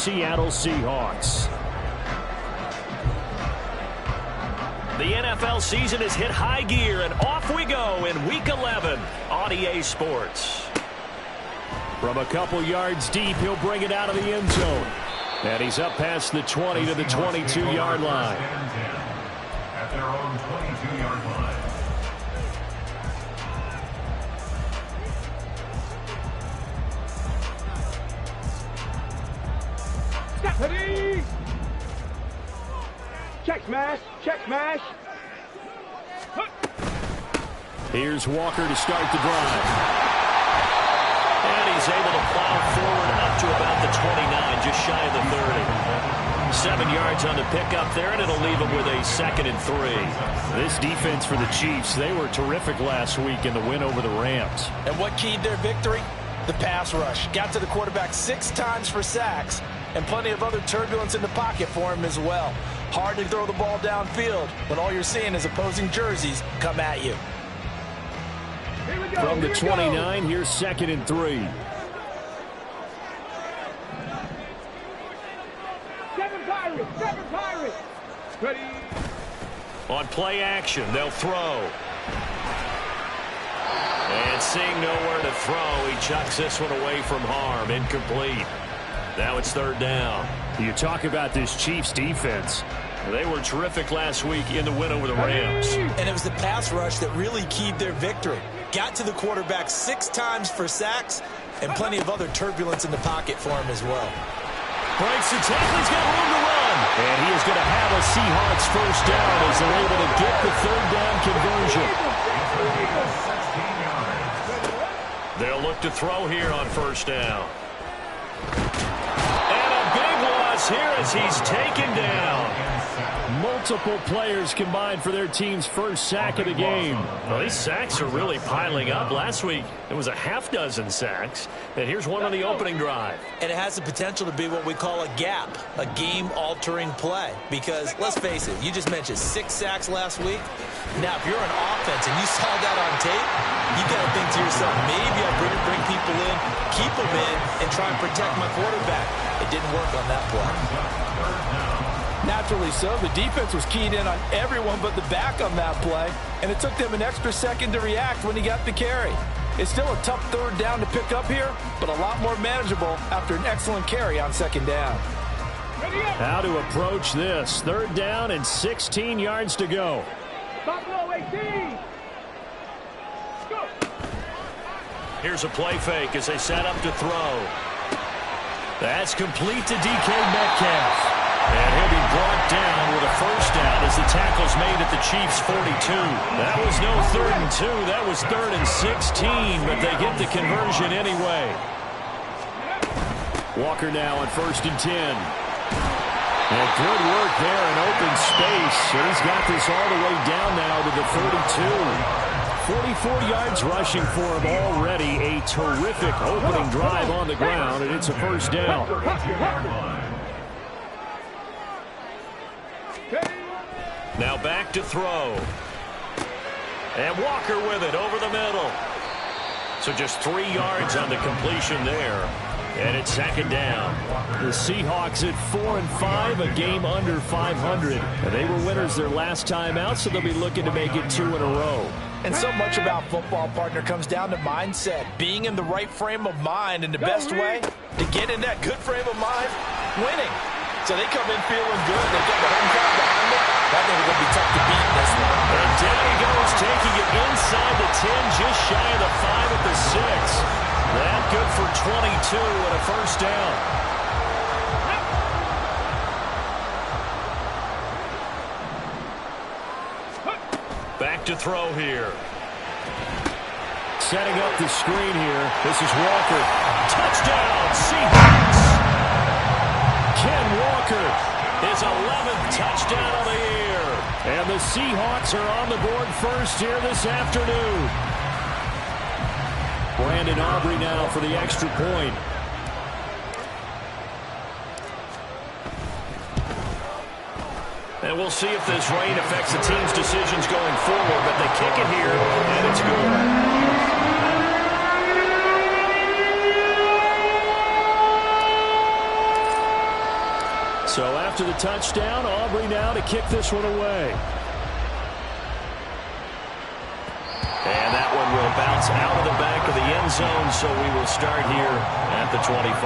Seattle Seahawks. The NFL season has hit high gear, and off we go in Week 11 on EA Sports. From a couple yards deep, he'll bring it out of the end zone. And he's up past the 20 to the 22-yard line. At their own 22-yard line. Ready? Check smash, check smash. Here's Walker to start the drive. And he's able to plow forward up to about the 29, just shy of the 30. 7 yards on the pickup there, and it'll leave him with a 2nd and 3. This defense for the Chiefs, they were terrific last week in the win over the Rams. And what keyed their victory? The pass rush. Got to the quarterback 6 times for sacks, and plenty of other turbulence in the pocket for him as well. Hard to throw the ball downfield when all you're seeing is opposing jerseys come at you. From the 29, here's 2nd and 3. Seven Pirates. Ready? On play action, they'll throw. And seeing nowhere to throw, he chucks this one away from harm. Incomplete. Now it's 3rd down. You talk about this Chiefs defense. They were terrific last week in the win over the Rams. And it was the pass rush that really keyed their victory. Got to the quarterback 6 times for sacks, and plenty of other turbulence in the pocket for him as well. Breaks the tackle, he's got room to run. And he is going to have a Seahawks first down as they're able to get the 3rd down conversion. They'll look to throw here on 1st down. And a big loss here as he's taken down. Multiple players combined for their team's first sack of the game. Well, these sacks are really piling up. Last week, it was a half-dozen sacks. And here's one on the opening drive. And it has the potential to be what we call a gap, a game-altering play. Because, let's face it, you just mentioned 6 sacks last week. Now, if you're an offense and you saw that on tape, you got to think to yourself, maybe I'll bring people in, keep them in, and try and protect my quarterback. It didn't work on that play. Naturally so. The defense was keyed in on everyone but the back on that play, and it took them an extra second to react when he got the carry. It's still a tough 3rd down to pick up here, but a lot more manageable after an excellent carry on 2nd down. How to approach this. 3rd down and 16 yards to go. Buffalo 18. Go. Here's a play fake as they set up to throw. That's complete to DK Metcalf. And he'll be brought down with a 1st down as the tackle's made at the Chiefs' 42. That was no 3rd and 2. That was 3rd and 16, but they get the conversion anyway. Walker now on 1st and 10. And good work there in open space. And he's got this all the way down now to the 32. 44 yards rushing for him already. A terrific opening drive on the ground, and it's a 1st down. Now back to throw. And Walker with it over the middle. So just 3 yards on the completion there. And it's 2nd down. The Seahawks at 4-5, a game under 500. And they were winners their last time out, so they'll be looking to make it 2 in a row. And so much about football, partner, comes down to mindset. Being in the right frame of mind, and the best way to get in that good frame of mind, winning. So they come in feeling good. They get the home crowd behind them. I think it's going to be tough to beat this one. And down he goes, taking it inside the 10, just shy of the 5 at the 6. That good for 22 and a 1st down. Back to throw here. Setting up the screen here. This is Walker. Touchdown, Seahawks. Ken Walker. His 11th touchdown of the year. And the Seahawks are on the board first here this afternoon. Brandon Aubrey now for the extra point. And we'll see if this rain affects the team's decisions going forward, but they kick it here, and it's good. So after the touchdown, Aubrey now to kick this one away. And that one will bounce out of the back of the end zone, so we will start here at the 25.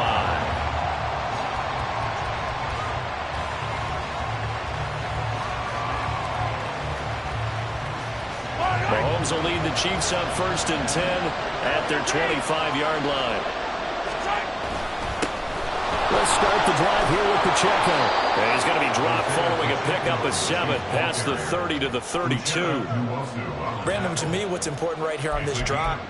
Mahomes will lead the Chiefs up 1st and 10 at their 25-yard line. Let's start the drive here with Pacheco. And he's going to be dropped following a pickup of 7 past the 30 to the 32. Brandon, to me, what's important right here on this drive,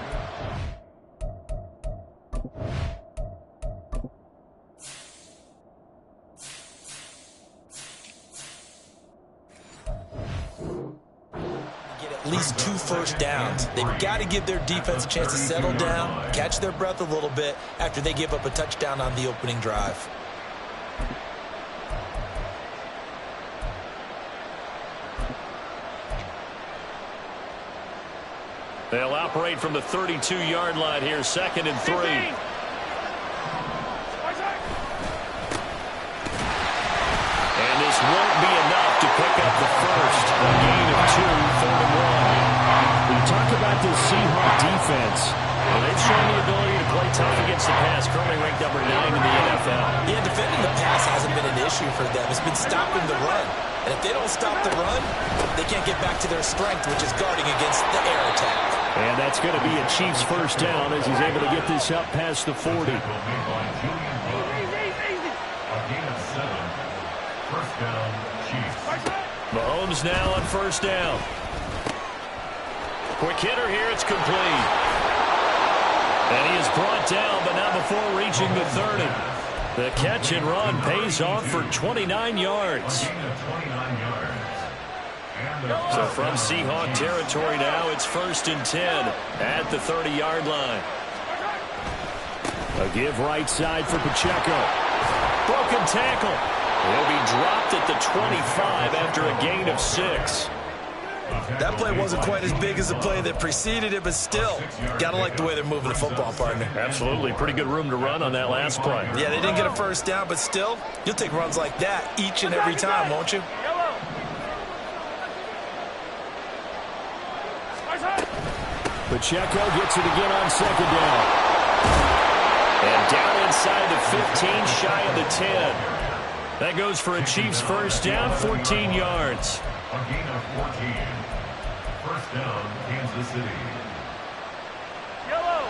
at least 2 first downs. They've got to give their defense a chance to settle down, catch their breath a little bit after they give up a touchdown on the opening drive. They'll operate from the 32-yard line here, 2nd and 3. And this won't be enough to pick up the first. A gain of 2, 3rd and 1. We talk about this Seahawks defense. Well, they've shown the ability to play tough against the pass, currently ranked number 9 in the NFL. Yeah, defending the pass hasn't been an issue for them. It's been stopping the run. And if they don't stop the run, they can't get back to their strength, which is guarding against the air attack. And that's going to be a Chiefs first down as he's able to get this up past the 40. Mahomes now on 1st down. Quick hitter here, it's complete. And he is brought down, but not before reaching the 30. The catch and run pays off for 29 yards. So from Seahawk territory now, it's 1st and 10 at the 30-yard line. A give right side for Pacheco. Broken tackle. He'll be dropped at the 25 after a gain of 6. That play wasn't quite as big as the play that preceded it, but still, got to like the way they're moving the football, partner. Absolutely. Pretty good room to run on that last play. Yeah, they didn't get a first down, but still, you'll take runs like that each and every time, won't you? Pacheco gets it again on 2nd down. And down inside the 15, shy of the 10. That goes for a Chiefs first down, 14 yards. A gain of 14. First down, Kansas City. Yellow.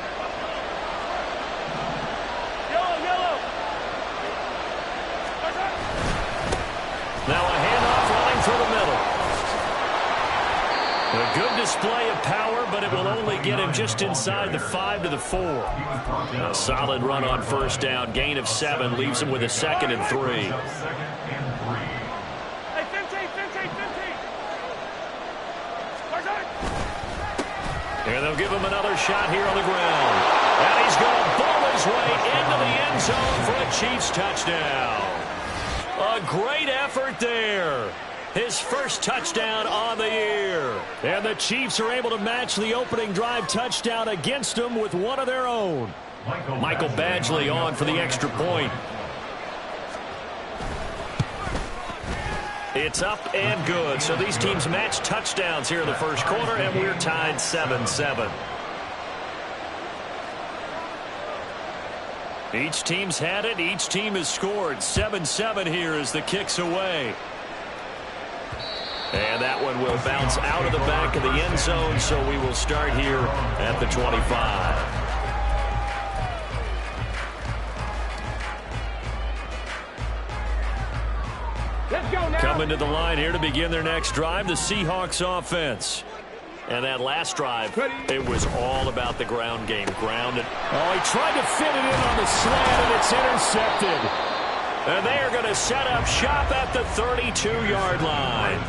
Yellow, yellow. Now a handoff running through the middle. A good display of power, but it will only get him just inside the 5 to the 4. A solid run on 1st down. Gain of 7 leaves him with a 2nd and 3. And they'll give him another shot here on the ground. And he's going to ball his way into the end zone for a Chiefs touchdown. A great effort there. His first touchdown on the year. And the Chiefs are able to match the opening drive touchdown against them with one of their own. Michael Badgley on for the extra point. It's up and good. So these teams match touchdowns here in the first quarter, and we're tied 7-7. Each team's had it. Each team has scored. 7-7 here as the kick's away. And that one will bounce out of the back of the end zone, so we will start here at the 25. Let's go now. Coming to the line here to begin their next drive, the Seahawks offense. And that last drive, it was all about the ground game. Grounded. Oh, he tried to fit it in on the slant, and it's intercepted. And they are going to set up shop at the 32-yard line.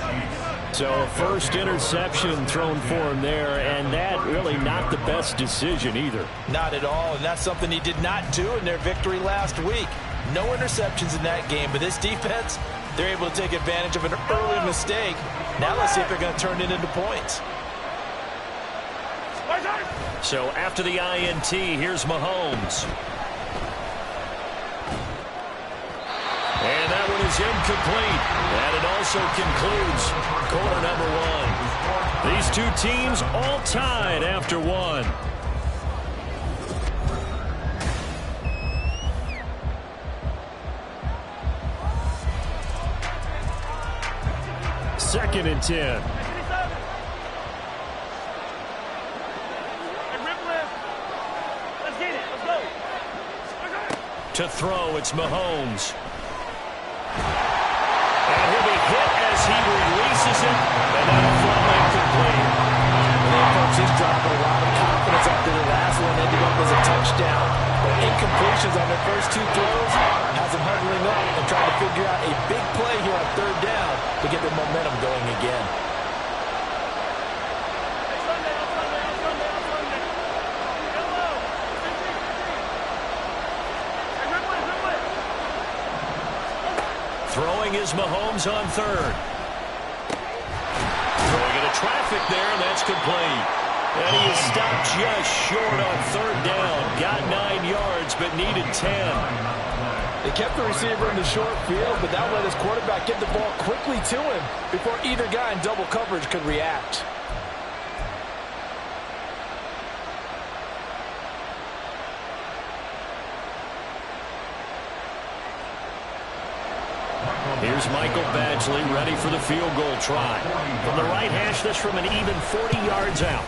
So a first interception thrown for him there, and that really not the best decision either. Not at all, and that's something he did not do in their victory last week. No interceptions in that game, but this defense, they're able to take advantage of an early mistake. Now let's see if they're going to turn it into points. So after the INT, here's Mahomes. And that one is incomplete. And it also concludes quarter number one. These two teams all tied after one. Second and 10. To throw, it's Mahomes. And he'll be hit as he releases it, and that'll fall incomplete. They approached his drive with a lot of confidence after the last one ended up as a touchdown. But incompletions on their first two throws has them huddling up and trying to figure out a big play here on third down to get their momentum going again. Throwing is Mahomes on third. Throwing into traffic there, and that's complete. And he is stopped just short on third down. Got 9 yards, but needed 10. They kept the receiver in the short field, but that let his quarterback get the ball quickly to him before either guy in double coverage could react. Here's Michael Badgley ready for the field goal try. From the right hash, this from an even 40 yards out.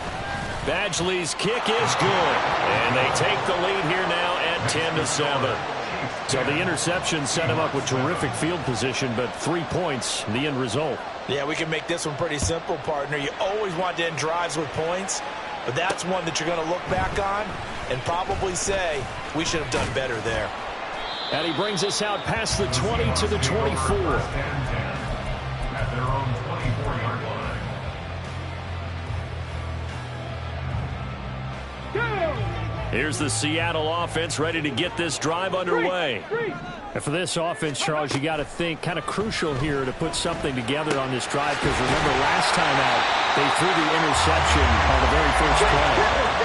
Badgley's kick is good. And they take the lead here now at 10-7. So the interception set him up with terrific field position, but 3 points, the end result. Yeah, we can make this one pretty simple, partner. You always want to end drives with points, but that's one that you're going to look back on and probably say, we should have done better there. And he brings us out past the 20 to the 24. At their own 24-yard line. Here's the Seattle offense ready to get this drive underway. And for this offense, Charles, you got to think kind of crucial here to put something together on this drive, because remember last time out, they threw the interception on the very first play.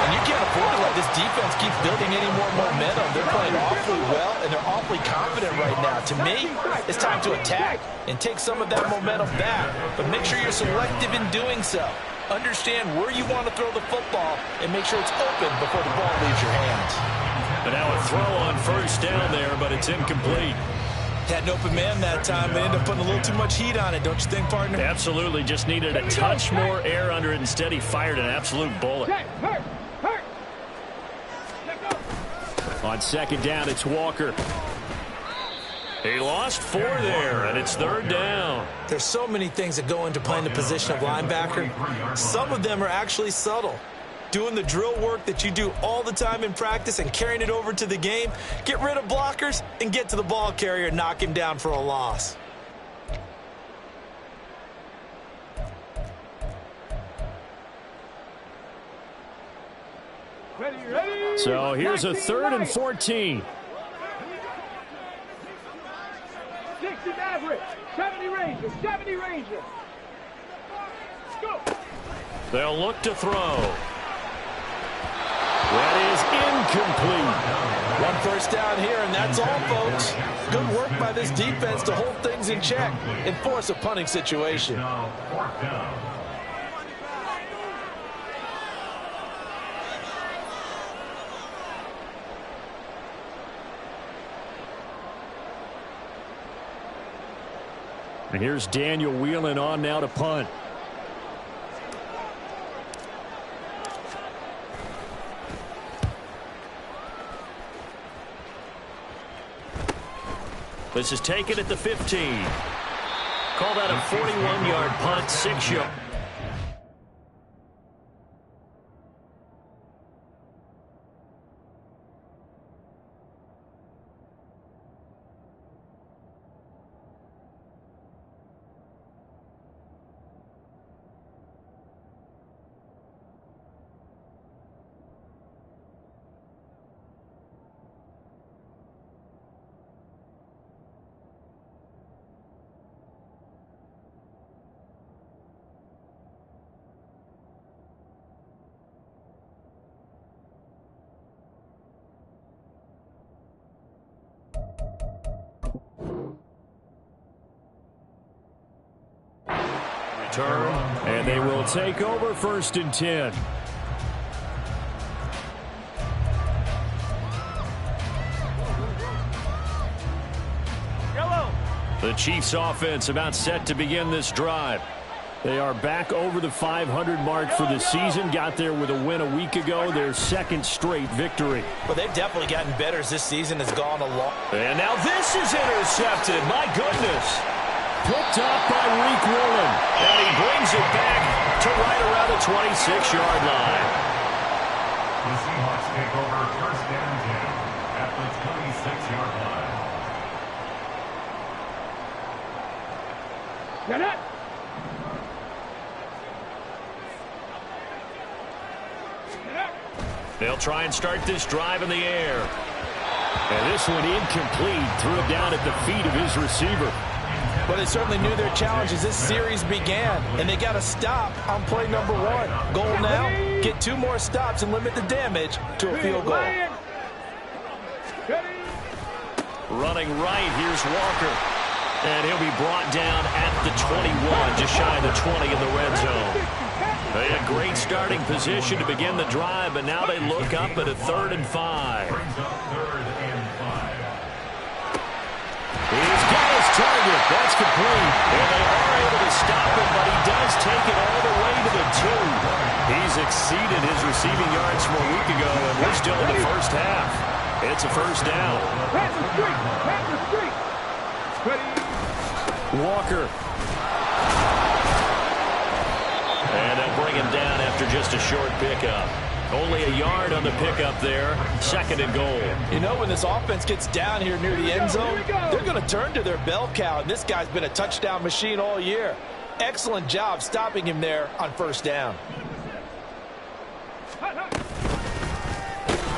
And you can't afford to let this defense keep building any more momentum. They're playing awfully well, and they're awfully confident right now. To me, it's time to attack and take some of that momentum back, but make sure you're selective in doing so. Understand where you want to throw the football and make sure it's open before the ball leaves your hands. And now a throw on first down there, but it's incomplete. Had an open man that time, but ended up putting a little too much heat on it, don't you think, partner? Absolutely, just needed a touch more air under it. Instead, he fired an absolute bullet. On second down, it's Walker. He lost 4 there, and it's third down. There's so many things that go into playing the position of linebacker. Some of them are actually subtle. Doing the drill work that you do all the time in practice and carrying it over to the game. Get rid of blockers and get to the ball carrier and knock him down for a loss. So here's a 3rd and 14. 60 Maverick, 70 Ranger, 70 Ranger. Go. They'll look to throw. That is incomplete. One first down here, and that's all, folks. Good work by this defense to hold things in check and force a punting situation. Now, 4th down. And here's Daniel Whelan on now to punt. This is taken at the 15. Called out a 41-yard punt, 6 yards. return, and they will take over 1st and 10. The Chiefs offense about set to begin this drive. They are back over the 500 mark for the season. Got there with a win a week ago, their 2nd straight victory. Well, they've definitely gotten better as this season has gone along. And now this is intercepted. My goodness. Picked up by Reek Woolen. And he brings it back to right around the 26-yard line. The Seahawks take over 1st and 10 at the 26-yard line. Get it! They'll try and start this drive in the air. And this one incomplete. Threw it down at the feet of his receiver. Well, they certainly knew their challenge as this series began, and they got to stop on play number 1. Goal now, get 2 more stops and limit the damage to a field goal. Running right, here's Walker. And he'll be brought down at the 21, just shy of the 20 in the red zone. They had great starting position to begin the drive, but now they look up at a 3rd and 5. He's got his target. That's complete. And they are able to stop him, but he does take it all the way to the 2. He's exceeded his receiving yards from a week ago, and we're still in the first half. It's a 1st down. Walker. And they'll bring him down after just a short pickup. Only a yard on the pickup there. 2nd and goal. You know, when this offense gets down here near the end zone, they're going to turn to their bell cow, and this guy's been a touchdown machine all year. Excellent job stopping him there on 1st down.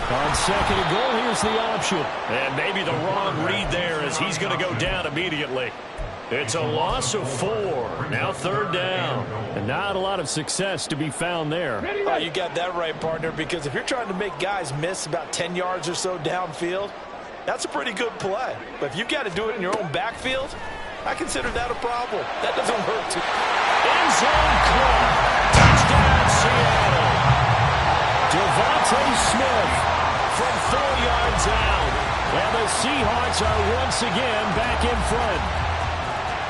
On 2nd and goal, here's the option. And maybe the wrong read there as he's going to go down immediately. It's a loss of 4. Now 3rd down. And not a lot of success to be found there. Oh, you got that right, partner, because if you're trying to make guys miss about 10 yards or so downfield, that's a pretty good play. But if you've got to do it in your own backfield, I consider that a problem. That doesn't hurt too. End zone caught. Touchdown, Seattle. Devontae Smith from 4 yards out. And the Seahawks are once again back in front.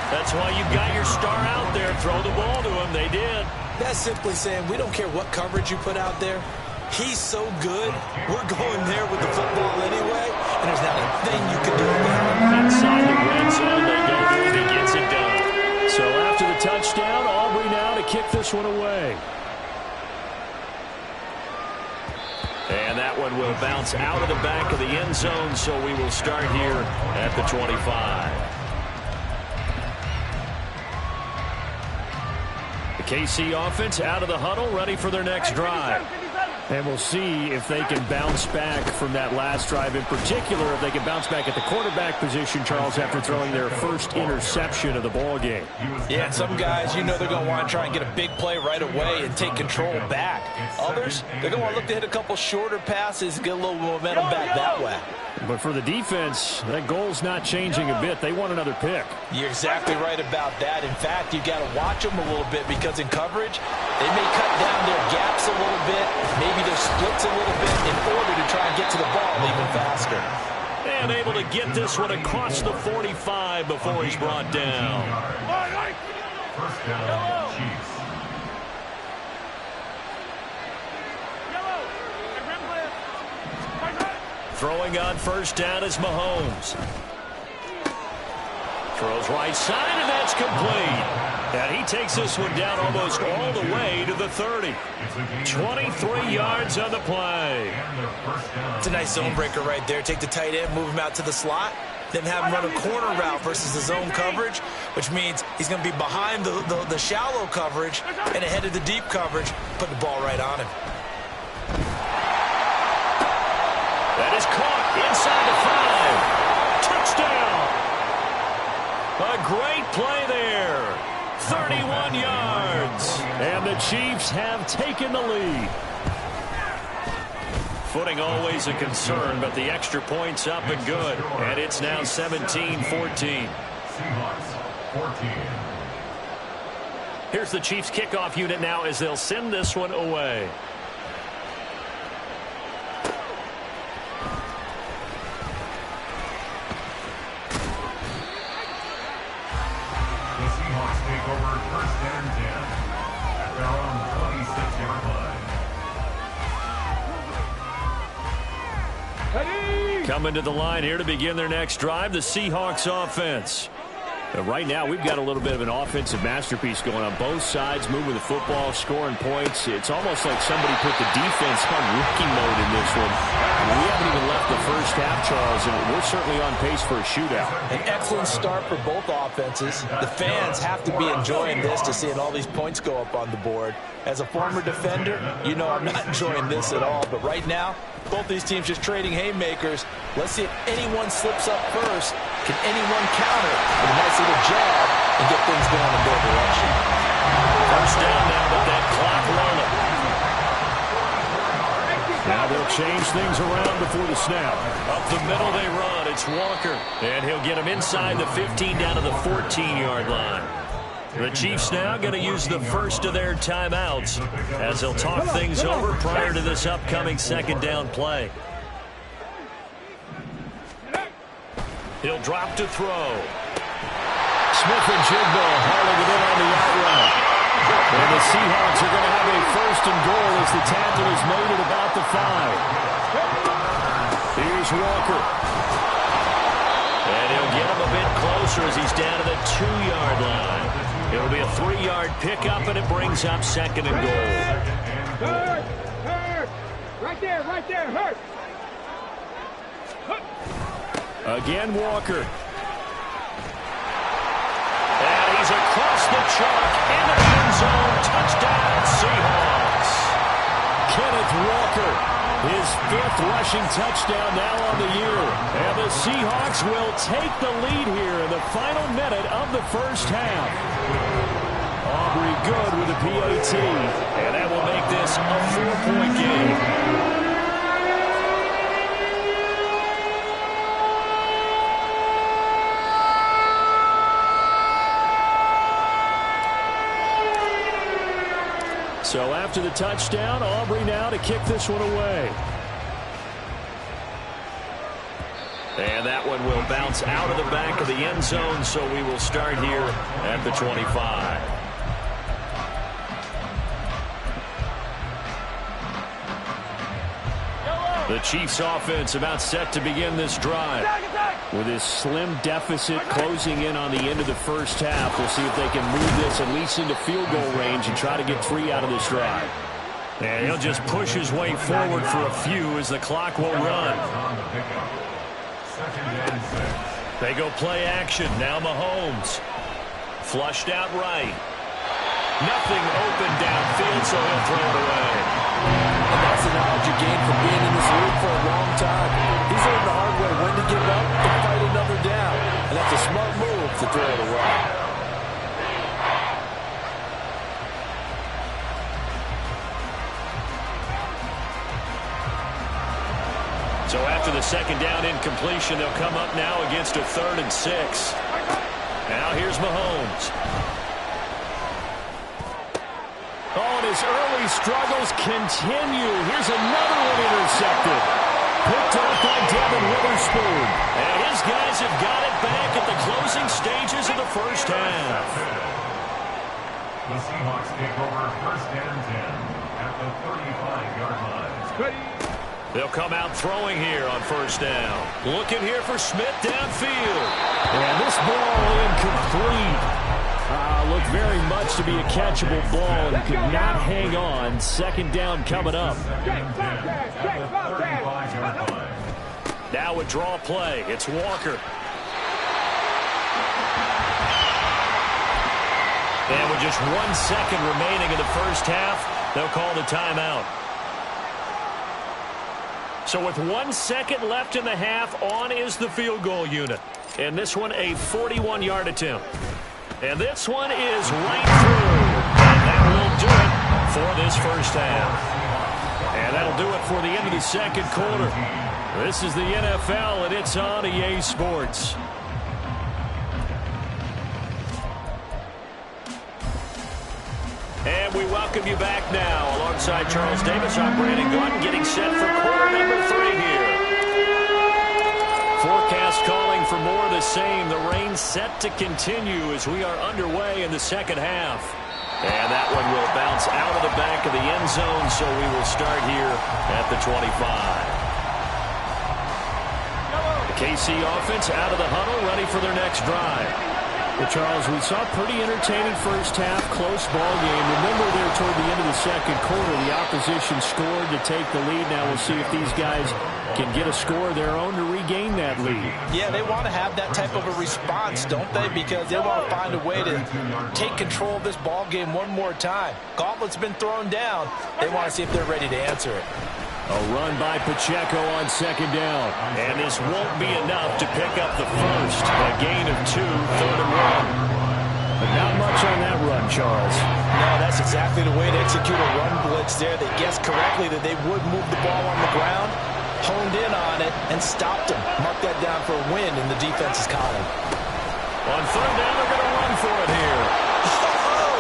That's why you've got your star out there. Throw the ball to him. They did. That's simply saying we don't care what coverage you put out there. He's so good. We're going there with the football anyway, and there's not a thing you can do about it. Inside the red zone, they go to him. He gets it done. So after the touchdown, Aubrey now to kick this one away. And that one will bounce out of the back of the end zone, so we will start here at the 25. KC offense out of the huddle, ready for their next drive. And we'll see if they can bounce back from that last drive. In particular, if they can bounce back at the quarterback position, Charles, after throwing their first interception of the ball game. Yeah, and some guys, you know they're going to want to try and get a big play right away and take control back. Others, they're going to want to look to hit a couple shorter passes and get a little momentum back that way. But for the defense, that goal's not changing a bit. They want another pick. You're exactly right about that. In fact, you got to watch them a little bit because in coverage, they may cut down their gaps a little bit, maybe their splits a little bit in order to try and get to the ball even faster. And able to get this one across the 45 before he's brought down. 1st down, Chiefs. Throwing on 1st down is Mahomes. Throws right side, and that's complete. And he takes this one down almost all the way to the 30. 23 yards on the play. It's a nice zone breaker right there. Take the tight end, move him out to the slot, then have him run a corner route versus the zone coverage, which means he's going to be behind the shallow coverage and ahead of the deep coverage, put the ball right on him. That is caught inside the 5. Touchdown. A great play there. 31 yards. And the Chiefs have taken the lead. Footing always a concern, but the extra point's up and good. And it's now 17-14. Seahawks 14. Here's the Chiefs kickoff unit now as they'll send this one away. The Seahawks take over first and 10 at their own 26-yard line. Coming to the line here to begin their next drive, the Seahawks offense. Right now, we've got a little bit of an offensive masterpiece going on both sides, moving the football, scoring points. It's almost like somebody put the defense on rookie mode in this one. We haven't even left the first half, Charles, and we're certainly on pace for a shootout. An excellent start for both offenses. The fans have to be enjoying this to seeing all these points go up on the board. As a former defender, you know I'm not enjoying this at all. But right now, both these teams just trading haymakers. Let's see if anyone slips up first. Can anyone counter with a nice little jab and get things going in their direction? First down now with that clock rolling. Now they'll change things around before the snap. Up the middle they run. It's Walker. And he'll get him inside the 15 down to the 14-yard line. The Chiefs now going to use the first of their timeouts as they'll talk things over prior to this upcoming second down play. He'll drop to throw. Smith and Jigbo hauling it in on the out route. And the Seahawks are going to have a first and goal as the tackle is made at about the 5. Here's Walker. And he'll get him a bit closer as he's down to the 2-yard line. It'll be a 3-yard pickup, and it brings up second and goal. Hurt! Right there, hurt! Again, Walker. And he's across the chalk in the end zone. Touchdown, Seahawks. Kenneth Walker, his 5th rushing touchdown now on the year. And the Seahawks will take the lead here in the final minute of the first half. Aubrey good with a PAT. And that will make this a 4-point game. So after the touchdown, Aubrey now to kick this one away. And that one will bounce out of the back of the end zone, so we will start here at the 25. The Chiefs offense about set to begin this drive. With this slim deficit closing in on the end of the first half, we'll see if they can move this at least into field goal range and try to get 3 out of this drive. And he'll just push his way forward for a few as the clock will run. They go play action. Now Mahomes. Flushed out right. Nothing open downfield, so he'll throw it away. And that's the knowledge you gain from being in this league for a long time. He's learned the hard way when to give up and fight another down. And that's a smart move to throw it away. So after the second down incompletion, they'll come up now against a 3rd and 6. Now here's Mahomes. Oh, and his early struggles continue. Here's another one intercepted. Picked off by Devin Witherspoon. And his guys have got it back at the closing stages of the first half. The Seahawks take over first and 10 at the 35-yard line. They'll come out throwing here on first down. Looking here for Smith downfield. And this ball incomplete. Looked very much to be a catchable ball and could not hang on. Second down coming up. Now a draw play. It's Walker. And with just 1 second remaining in the first half, they'll call the timeout. So with 1 second left in the half, on is the field goal unit. And this one a 41-yard attempt. And this one is right through. And that will do it for this first half. And that'll do it for the end of the second quarter. This is the NFL, and it's on EA Sports. we welcome you back now. Alongside Charles Davis, I'm Brandon Gordon, getting set for quarter number 3 here. Forecast calling for more of the same. The rain set to continue as we are underway in the second half. And that one will bounce out of the back of the end zone, so we will start here at the 25. The KC offense out of the huddle, ready for their next drive. Well, Charles, we saw a pretty entertaining first half, close ball game. Remember there toward the end of the second quarter, the opposition scored to take the lead. Now we'll see if these guys can get a score of their own to regain that lead. Yeah, they want to have that type of a response, don't they? Because they want to find a way to take control of this ball game one more time. Gauntlet's been thrown down. They want to see if they're ready to answer it. A run by Pacheco on second down. And this won't be enough to pick up the first. A gain of 2, 3rd and 1. But not much on that run, Charles. No, that's exactly the way to execute a run blitz there. They guessed correctly that they would move the ball on the ground, honed in on it, and stopped him. Mark that down for a win in the defense's column. On 3rd down, they're going to run for it here.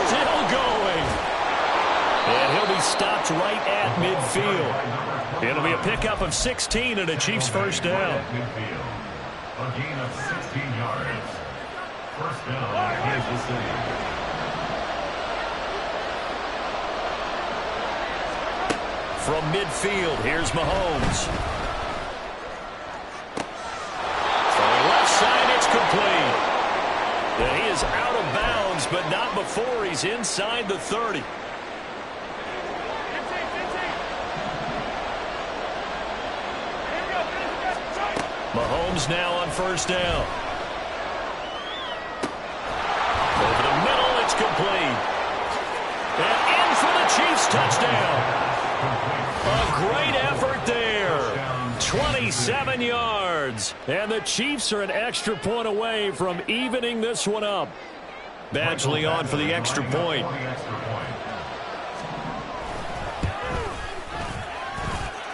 Still going. And he'll be stopped right at midfield. It'll be a pickup of 16 and a Chiefs first down. A gain of 16 yards. First down, Kansas City. From midfield, here's Mahomes. Throwing left side, it's complete. And he is out of bounds, but not before he's inside the 30. Mahomes now on first down. Over the middle, it's complete. And in for the Chiefs touchdown. A great effort there. 27 yards. And the Chiefs are an extra point away from evening this one up. Badgley on for the extra point.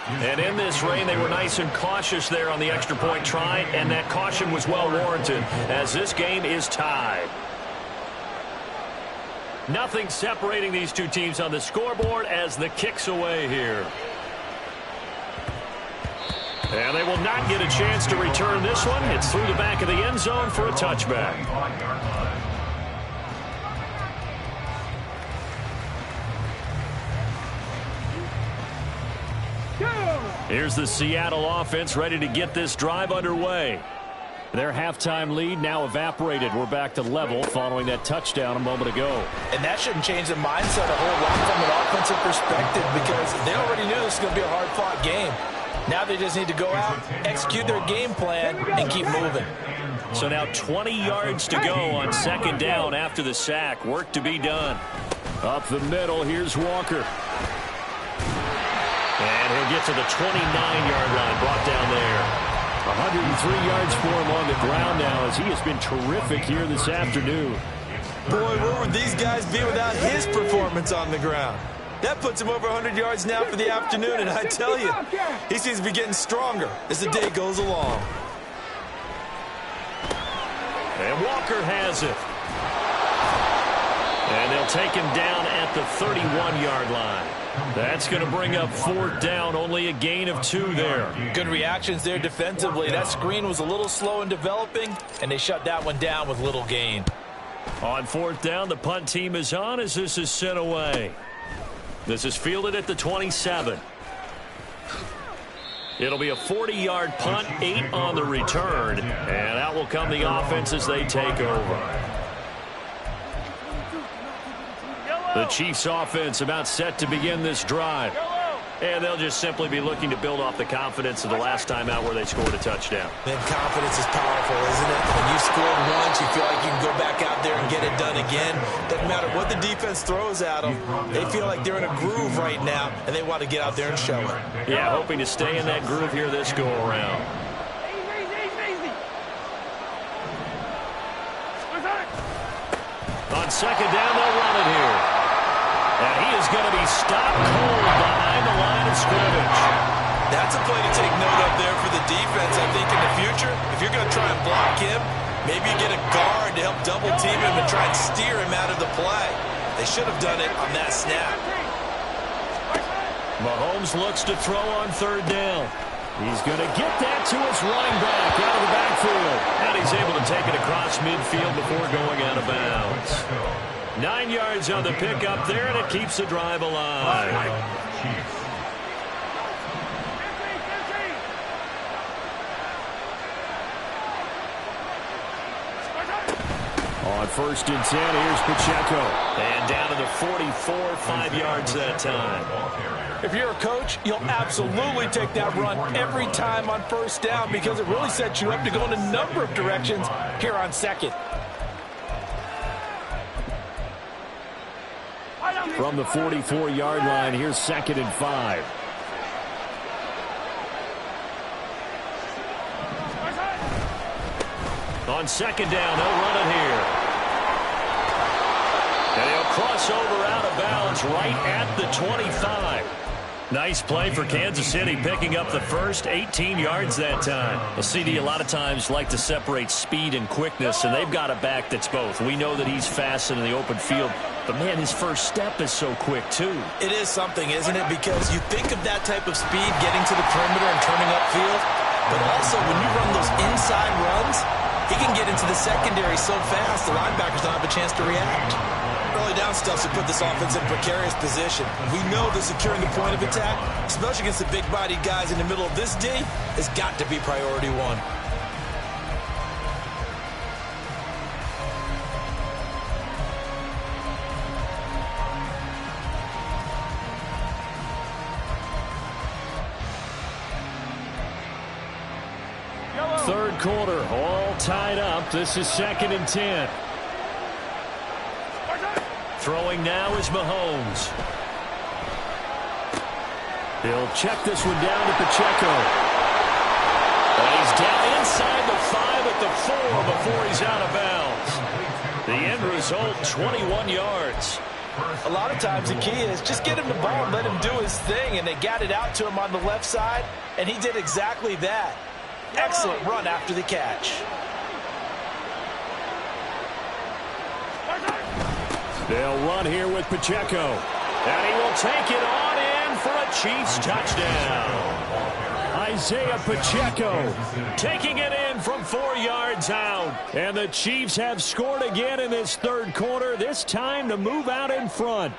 And in this rain, they were nice and cautious there on the extra point try, and that caution was well warranted as this game is tied. Nothing separating these two teams on the scoreboard as the kick's away here. And they will not get a chance to return this one. It's through the back of the end zone for a touchback. Here's the Seattle offense ready to get this drive underway. Their halftime lead now evaporated. We're back to level following that touchdown a moment ago. And that shouldn't change the mindset a whole lot from an offensive perspective because they already knew this was going to be a hard-fought game. Now they just need to go out, execute their game plan, and keep moving. So now 20 yards to go on second down after the sack. Work to be done. Up the middle, here's Walker. And he'll get to the 29-yard line, brought down there. 103 yards for him on the ground now as he has been terrific here this afternoon. Boy, where would these guys be without his performance on the ground? That puts him over 100 yards now for the afternoon, and I tell you, he seems to be getting stronger as the day goes along. And Walker has it. And they'll take him down at the 31-yard line. That's going to bring up fourth down, only a gain of 2 there. Good reactions there defensively. That screen was a little slow in developing, and they shut that one down with little gain. On fourth down, the punt team is on as this is sent away. This is fielded at the 27. It'll be a 40-yard punt, 8 on the return, and out will come the offense as they take over. The Chiefs offense about set to begin this drive. And they'll just simply be looking to build off the confidence of the last time out where they scored a touchdown. Man, confidence is powerful, isn't it? When you scored once, you feel like you can go back out there and get it done again. Doesn't matter what the defense throws at them. They feel like they're in a groove right now, and they want to get out there and show it. Yeah, hoping to stay in that groove here this go-around. On second down, they'll run it here. And he is going to be stopped cold behind the line of scrimmage. That's a play to take note of there for the defense. I think in the future, if you're going to try and block him, maybe you get a guard to help double team him and try and steer him out of the play. They should have done it on that snap. Mahomes looks to throw on third down. He's going to get that to his running back out of the backfield. And he's able to take it across midfield before going out of bounds. 9 yards on the pickup there, and it keeps the drive alive. On 1st and 10, here's Pacheco. And down to the 44, 5 yards that time. If you're a coach, you'll absolutely take that run every time on 1st down because it really sets you up to go in a number of directions here on 2nd. From the 44-yard line, here's 2nd and 5. On 2nd down, they'll run it here. And he'll cross over out of bounds right at the 25. Nice play for Kansas City, picking up the first 18 yards that time. A CD a lot of times like to separate speed and quickness, and they've got a back that's both. We know that he's fast in the open field, but, man, his first step is so quick, too. It is something, isn't it? Because you think of that type of speed getting to the perimeter and turning upfield, but also when you run those inside runs, he can get into the secondary so fast the linebackers don't have a chance to react. Early down stuff to put this offense in a precarious position. We know that securing the point of attack, especially against the big-bodied guys in the middle of this D, has got to be priority one. Third quarter, all tied up. This is 2nd and 10. Throwing now is Mahomes. He'll check this one down to Pacheco. And he's down inside the 5 at the 4 before he's out of bounds. The end result, 21 yards. A lot of times the key is just get him the ball and let him do his thing, and they got it out to him on the left side, and he did exactly that. Excellent run after the catch. They'll run here with Pacheco. And he will take it on in for a Chiefs touchdown. Isaiah Pacheco Taking it in from 4 yards out. And the Chiefs have scored again in this third quarter, this time to move out in front.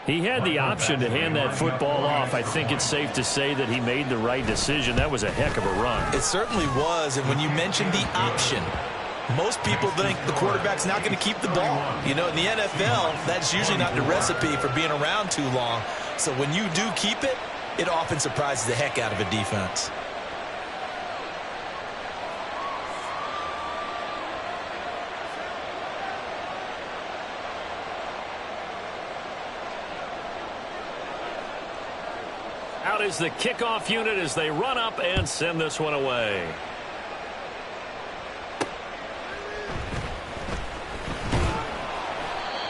He had the option to hand that football off. I think it's safe to say that he made the right decision. That was a heck of a run. It certainly was, and when you mentioned the option, most people think the quarterback's not going to keep the ball. You know, in the NFL, that's usually not the recipe for being around too long. So when you do keep it, it often surprises the heck out of a defense. Out is the kickoff unit as they run up and send this one away.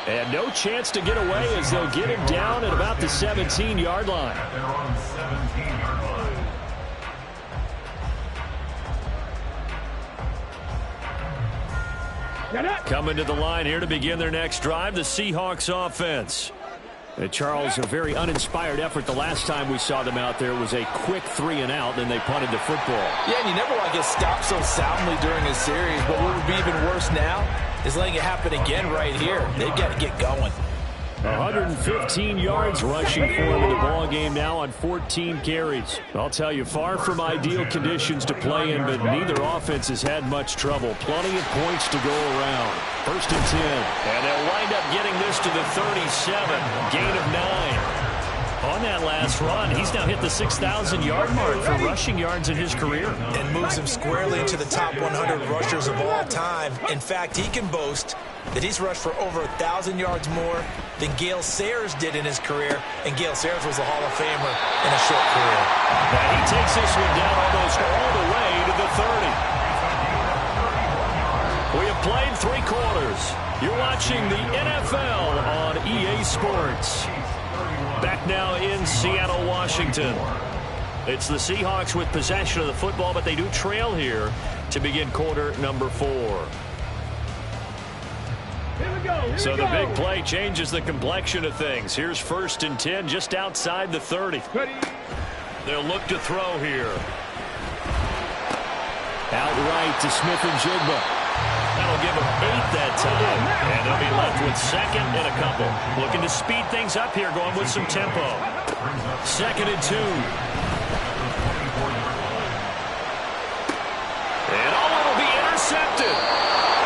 And no chance to get away as they'll get him down at about the 17-yard line. At their own 17-yard line. Coming to the line here to begin their next drive, the Seahawks offense. Charles, a very uninspired effort the last time we saw them out there was a quick 3-and-out, then they punted the football. Yeah, and you never want to get stopped so soundly during a series, but what would be even worse now is letting it happen again right here. They've got to get going. 115 yards rushing for him in the ball game now on 14 carries. I'll tell you, far from ideal conditions to play in, but neither offense has had much trouble. Plenty of points to go around. 1st and 10. And they'll wind up getting this to the 37. Gain of 9. On that last run, he's now hit the 6,000-yard mark for rushing yards in his career. And moves him squarely into the top 100 rushers of all time. In fact, he can boast that he's rushed for over 1,000 yards more than Gale Sayers did in his career. And Gale Sayers was a Hall of Famer in a short career. And he takes this one down almost all the way to the 30. We have played 3 quarters. You're watching the NFL on EA Sports. Back now in Seattle, Washington. It's the Seahawks with possession of the football, but they do trail here to begin quarter number 4. So the big play changes the complexion of things. Here's 1st and 10 just outside the 30. They'll look to throw here. Outright to Smith-Njigba. That'll give them 8 that time. And they'll be left with 2nd and a couple. Looking to speed things up here, going with some tempo. 2nd and 2. And it'll be intercepted.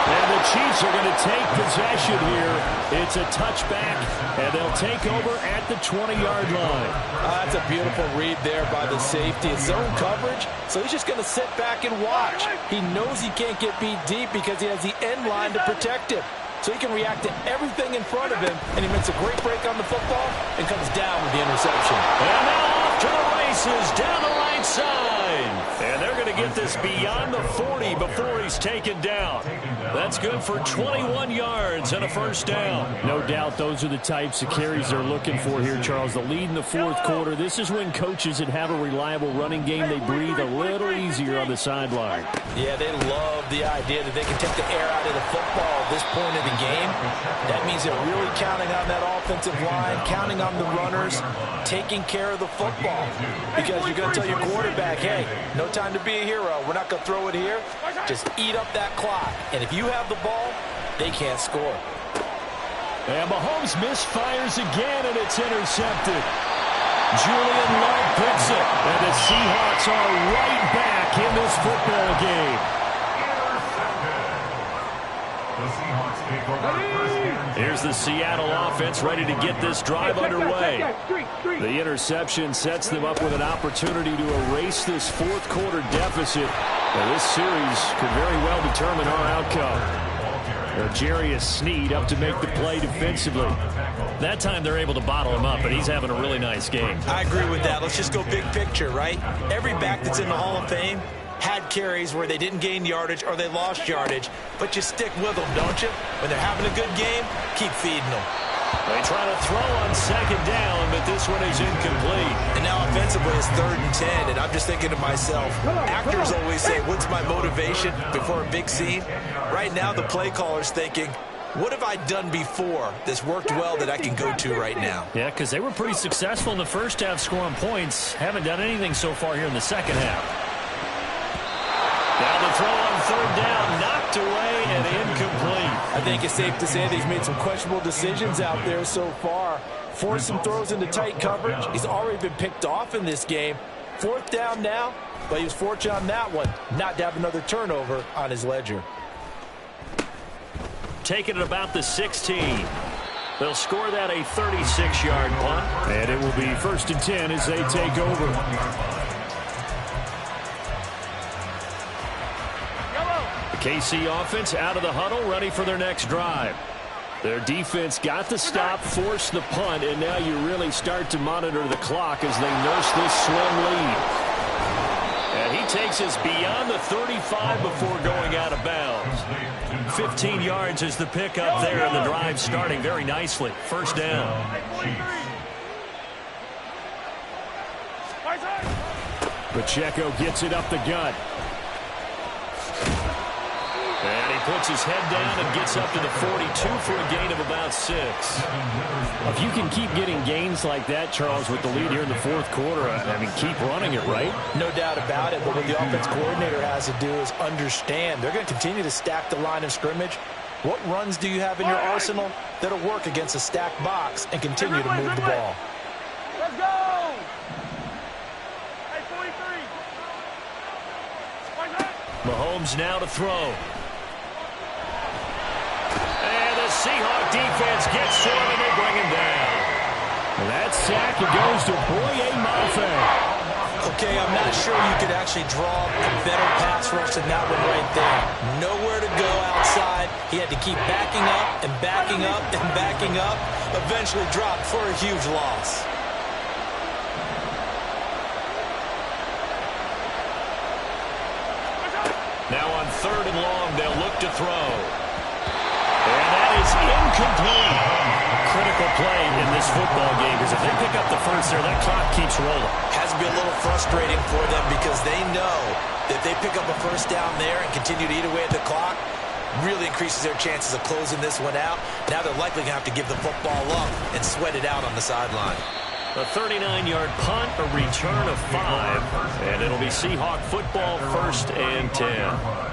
And the Chiefs are going to take possession here. It's a touchback, and they'll take over at the 20-yard line. That's a beautiful read there by the safety. It's zone coverage, so he's just going to sit back and watch. He knows he can't get beat deep because he has the end line to protect him. So he can react to everything in front of him, and he makes a great break on the football and comes down with the interception. And now off to the races down the right side. And they're going to get this beyond the 40 before he's taken down. That's good for 21 yards and a 1st down. No doubt those are the types of carries they're looking for here, Charles. The lead in the 4th quarter. This is when coaches that have a reliable running game, they breathe a little easier on the sideline. Yeah, they love the idea that they can take the air out of the football at this point of the game. That means they're really counting on that offensive line, counting on the runners, taking care of the football. Because you're going to tell your quarterback, hey, no time to be a hero. We're not going to throw it here. Just eat up that clock. And if you have the ball, they can't score. And Mahomes misfires again, and it's intercepted. Julian Love picks it. And the Seahawks are right back in this football game. The Seahawks take over 1st and 10. Here's the Seattle offense ready to get this drive underway. The interception sets them up with an opportunity to erase this 4th quarter deficit. Now, this series could very well determine our outcome. Jarius Sneed up to make the play defensively. That time they're able to bottle him up, but he's having a really nice game. I agree with that. Let's just go big picture, right? Every back that's in the Hall of Fame had carries where they didn't gain yardage or they lost yardage, but you stick with them, don't you? When they're having a good game, keep feeding them. They try to throw on 2nd down, but this one is incomplete. And now offensively it's 3rd and 10, and I'm just thinking to myself, actors always say, what's my motivation before a big scene? Right now the play caller's thinking, what have I done before that's worked well that I can go to right now? Yeah, because they were pretty successful in the 1st half scoring points. Haven't done anything so far here in the 2nd half. Now the throw on 3rd down, knocked away and incomplete. I think it's safe to say that he's made some questionable decisions out there so far. Forced some throws into tight coverage. He's already been picked off in this game. 4th down now, but he was fortunate on that one not to have another turnover on his ledger. Taking it about the 16. They'll score that a 36-yard punt. And it will be 1st and 10 as they take over. The KC offense out of the huddle, ready for their next drive. Their defense got the stop, forced the punt, and now you really start to monitor the clock as they nurse this slim lead. And he takes us beyond the 35 before going out of bounds. 15 yards is the pickup there, and the drive starting very nicely. 1st down. Pacheco gets it up the gut. And he puts his head down and gets up to the 42 for a gain of about 6. If you can keep getting gains like that, Charles, with the lead here in the 4th quarter, I mean, keep running it, right? No doubt about it, but what the offense coordinator has to do is understand. They're going to continue to stack the line of scrimmage. What runs do you have in your arsenal that'll work against a stacked box and continue to move the ball? Let's go! Hey, 43. Mahomes now to throw. Seahawk defense gets to him, and they bring him down. And that sack, it goes to Boye Mafe. Okay, I'm not sure you could actually draw a better pass rush than that one right there. Nowhere to go outside. He had to keep backing up and backing up and backing up. Eventually dropped for a huge loss. Now on 3rd and long, they'll look to throw. And that is incomplete. A critical play in this football game, because if they pick up the first there, that clock keeps rolling. Has to be a little frustrating for them because they know that if they pick up a 1st down there and continue to eat away at the clock, really increases their chances of closing this one out. Now they're likely going to have to give the football up and sweat it out on the sideline. A 39-yard punt, a return of 5, and it'll be Seahawk football, 1st and 10.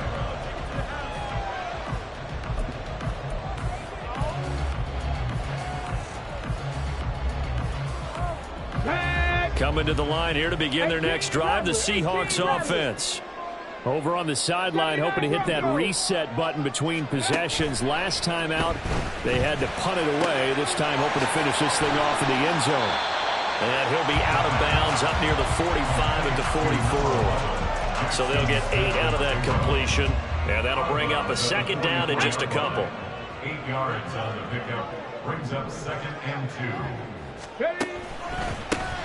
Coming to the line here to begin their next drive, the Seahawks offense. Over on the sideline, hoping to hit that reset button between possessions. Last time out, they had to punt it away. This time, hoping to finish this thing off in the end zone. And he'll be out of bounds up near the 45 at the 44. So they'll get 8 out of that completion. And that'll bring up a 2nd down in just a couple. 8 yards on the pickup. Brings up 2nd and 2.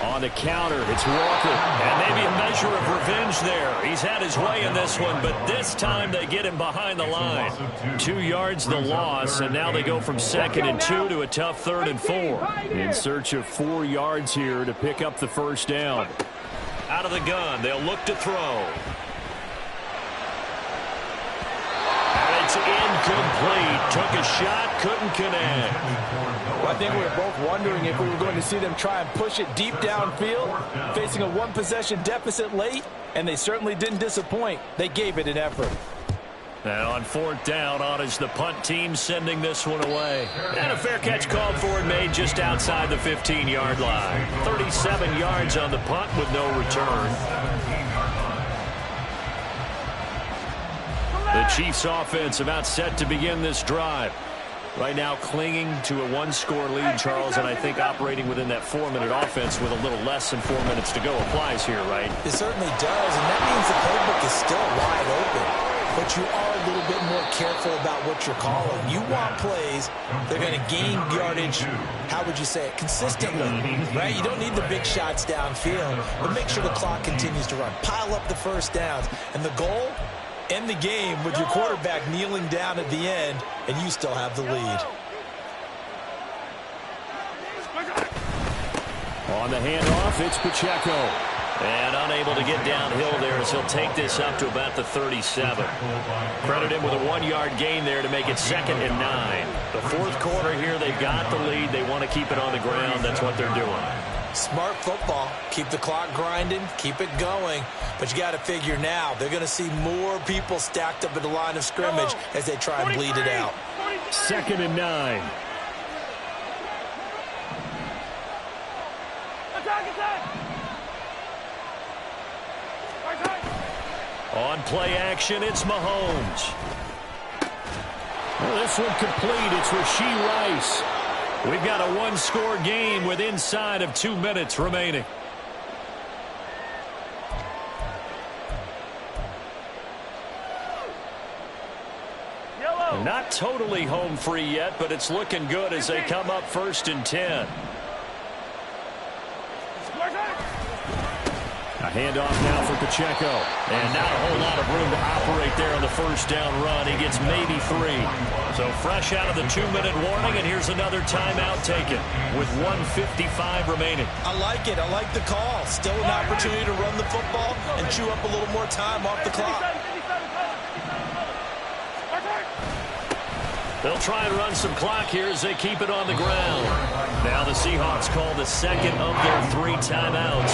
On the counter, it's Walker. And maybe a measure of revenge there. He's had his way in this one, but this time they get him behind the line. 2 yards the loss, and now they go from 2nd and 2 to a tough 3rd and 4. In search of 4 yards here to pick up the 1st down. Out of the gun, they'll look to throw. And it's incomplete. Took a shot, couldn't connect. I think we were both wondering if we were going to see them try and push it deep downfield, facing a 1-possession deficit late, and they certainly didn't disappoint. They gave it an effort. And on 4th down, on is the punt team sending this one away. And a fair catch called for and made just outside the 15-yard line. 37 yards on the punt with no return. The Chiefs offense about set to begin this drive. Right now clinging to a 1-score lead, Charles, and I think operating within that 4-minute offense with a little less than 4 minutes to go applies here, right? It certainly does, and that means the playbook is still wide open. But you are a little bit more careful about what you're calling. You want plays, they're going to gain yardage, how would you say it, consistently, right? You don't need the big shots downfield, but make sure the clock continues to run. Pile up the 1st downs, and the goal, end the game with your quarterback kneeling down at the end, and you still have the lead. On the handoff, it's Pacheco. And unable to get downhill there as he'll take this up to about the 37. Credit him with a 1-yard gain there to make it 2nd and 9. The 4th quarter here, they've got the lead. They want to keep it on the ground. That's what they're doing. Smart football. Keep the clock grinding. Keep it going. But you got to figure now, they're going to see more people stacked up at the line of scrimmage as they try and bleed it out. 2nd and 9. On play action, it's Mahomes. Well, this one complete. It's Rashee Rice. We've got a 1-score game with inside of 2 minutes remaining. Not totally home free yet, but it's looking good as they come up 1st and 10. A handoff now for Pacheco. And not a whole lot of room to operate there on the 1st down run. He gets maybe 3. So fresh out of the 2-minute warning, and here's another timeout taken with 1:55 remaining. I like it. I like the call. Still an opportunity to run the football and chew up a little more time off the clock. They'll try and run some clock here as they keep it on the ground. Now the Seahawks call the 2nd of their 3 timeouts.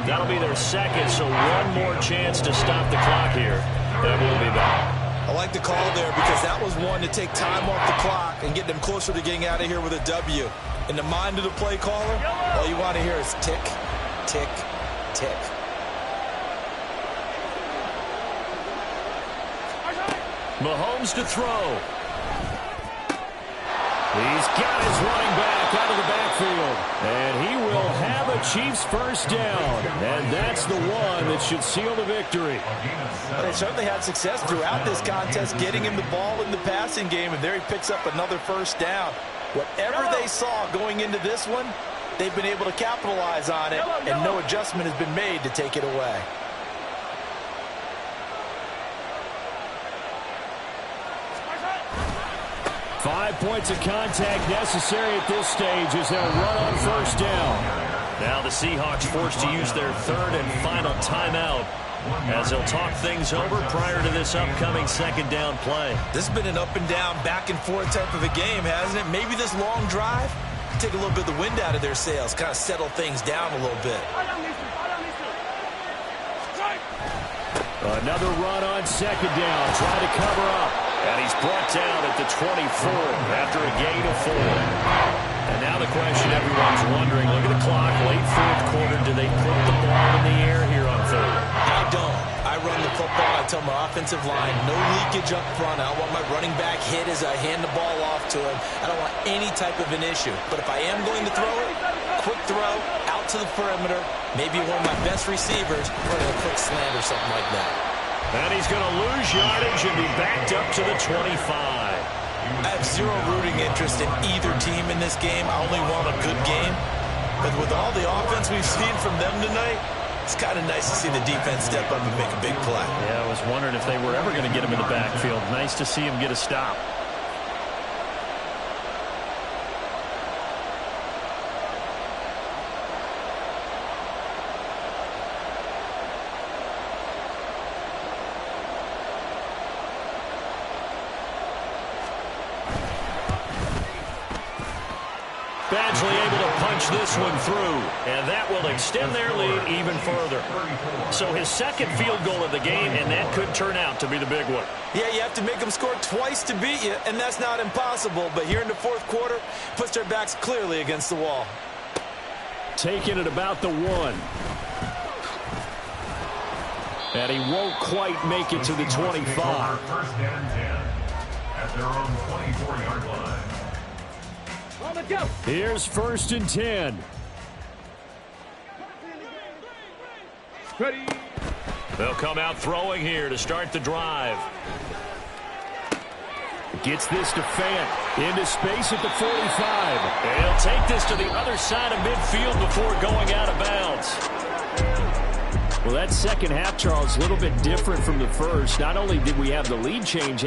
That'll be their 2nd, so one more chance to stop the clock here. And we'll be back. I like the call there because that was one to take time off the clock and get them closer to getting out of here with a W. In the mind of the play caller, all you want to hear is tick, tick, tick. Mahomes to throw. He's got his running back out of the backfield. And he will have a Chiefs 1st down. And that's the one that should seal the victory. Well, they certainly had success throughout this contest, getting him the ball in the passing game, and there he picks up another 1st down. Whatever they saw going into this one, they've been able to capitalize on it, and no adjustment has been made to take it away. Five points of contact necessary at this stage as they'll run on 1st down. Now the Seahawks forced to use their 3rd and final timeout as he'll talk things over prior to this upcoming second down play. This has been an up and down, back and forth type of a game, hasn't it? Maybe this long drive, take a little bit of the wind out of their sails, kind of settle things down a little bit. Another run on second down, trying to cover up. And he's brought down at the 24 after a gain of 4. And now the question everyone's wondering, look at the clock, late fourth quarter, do they put the ball in the air here on third? I don't. I run the football. I tell my offensive line, no leakage up front. I don't want my running back hit as I hand the ball off to him. I don't want any type of an issue. But if I am going to throw it, quick throw, out to the perimeter, maybe one of my best receivers, running a quick slant or something like that. And he's going to lose yardage and be backed up to the 25. I have zero rooting interest in either team in this game. I only want a good game. But with all the offense we've seen from them tonight, it's kind of nice to see the defense step up and make a big play. Yeah, I was wondering if they were ever going to get him in the backfield. Nice to see him get a stop. Badgley able to punch this one through, and that will extend their lead even further. So his second field goal of the game, and that could turn out to be the big one. Yeah, you have to make them score twice to beat you, and that's not impossible. But here in the fourth quarter, puts their backs clearly against the wall. Taking it about the 1. And he won't quite make it to the 25. First and 10 at their own 24-yard line. Let's go. Here's first and 10. Ready. They'll come out throwing here to start the drive. Gets this to Fant. Into space at the 45. And he'll take this to the other side of midfield before going out of bounds. Well, that second half, Charles, a little bit different from the first. Not only did we have the lead change